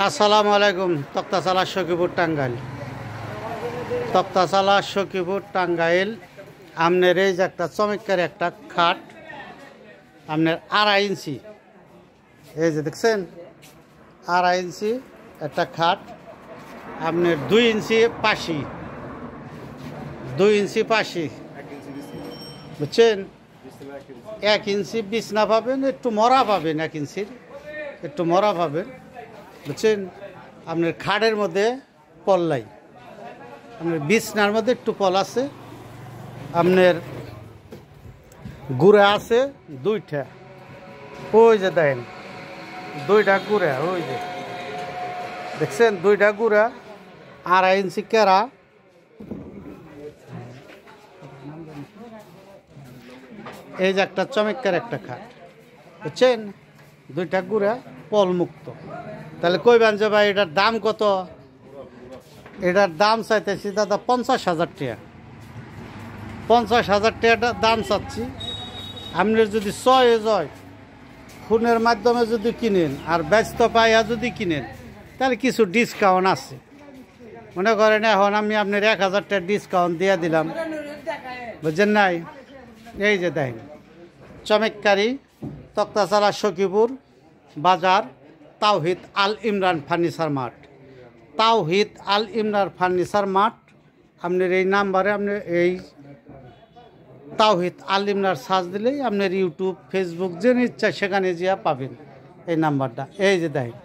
আসসালামু আলাইকুম। তক্তাশালা সখীপুর টাঙ্গাইল। তক্তাশালা সখীপুর টাঙ্গাইল আপনার এই যে একটা চমৎকার একটা খাট, আপনার 2.5 ইঞ্চি, এই যে দেখছেন 2.5 ইঞ্চি একটা খাট, আপনার 2 ইঞ্চি পাশি, 2 ইঞ্চি পাশি, বুঝছেন? 1 ইঞ্চি বিছনা পাবেন, একটু মরা পাবেন, 1 ইঞ্চির একটু মরা পাবেন, বুঝছেন? আপনার খাটের মধ্যে পল্লাই, আপনার বিছনার মধ্যে একটু পল আছে, আপনার গুড়া আছে 2টা, ওই যে দেখেন 2টা গুড়া, ওই যে দেখছেন 2টা গুড়া, 2.5 ইঞ্চি কেরা, এই যে একটা চমৎকার একটা খাট, বুঝছেন? 2টা গুড়া পল মুক্ত। তাহলে কইবেন যে ভাই এটার দাম কত? এটার দাম চাইতেছি দাদা 50,000 টাকা। 50,000 টাকাটা দাম চাচ্ছি। আপনার যদি চয়েস হয়, ফোনের মাধ্যমে যদি কিনেন আর ব্যস্ত পাইয়া যদি কিনেন, তাহলে কিছু ডিসকাউন্ট আছে। মনে করেন এখন আমি আপনার 1,000 টাকা ডিসকাউন্ট দিয়ে দিলাম, বুঝছেন নাই? এই যে দেখেন চমৎকারী তক্তাশালা সখীপুর বাজার, তাওহিদ আল ইমরান ফার্নিচার মার্ট, তাওহিদ আল ইমরান ফার্নিচার মার্ট। আপনার এই নাম্বারে আপনি এই তাওহিদ আল ইমরান সার্চ দিলেই আপনার ইউটিউব, ফেসবুক যে ইচ্ছা সেখানে যা পাবেন এই নাম্বারটা। এই যে দেখেন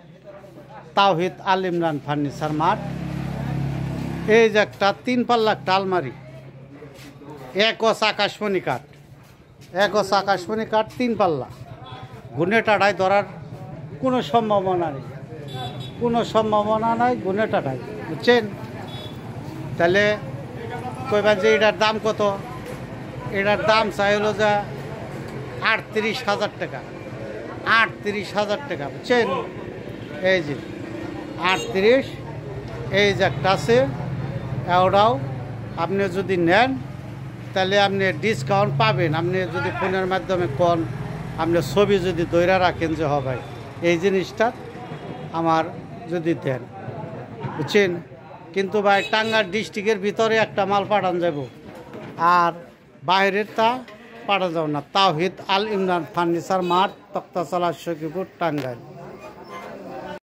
তাওহিদ আল ইমরান ফার্নিচার মার্ট। এই যে একটা 3 পাল্লা একটা আলমারি, একস আকাশমণি কাঠ, একস আকাশমণি কাঠ 3 পাল্লা, গুনে টাটায় ধরার কোনো সম্ভাবনা নেই, কোনো সম্ভাবনা নাই গুনে টাটায়, বুঝছেন? তাহলে কইবেন যে এটার দাম কত? এটার দাম চাই হলো যে 38,000 টাকা, 38,000 টাকা, বুঝছেন? এই যে 38, এই যে একটা আছে, এটাও আপনি যদি নেন তাহলে আপনি ডিসকাউন্ট পাবেন। আপনি যদি ফোনের মাধ্যমে কোন আপনি ছবি যদি দইরা রাখেন যে হবে এই জিনিসটা আমার যদি দেন, বুঝছেন? কিন্তু ভাই টাঙ্গাইল ডিস্ট্রিক্টের ভিতরে একটা মাল পাঠান যাব, আর বাইরের তা পাঠা যাব না। তাওহিদ আল ইমরান ফার্নিচার মার্ট, তক্তাশালা সখীপুর টাঙ্গাইল।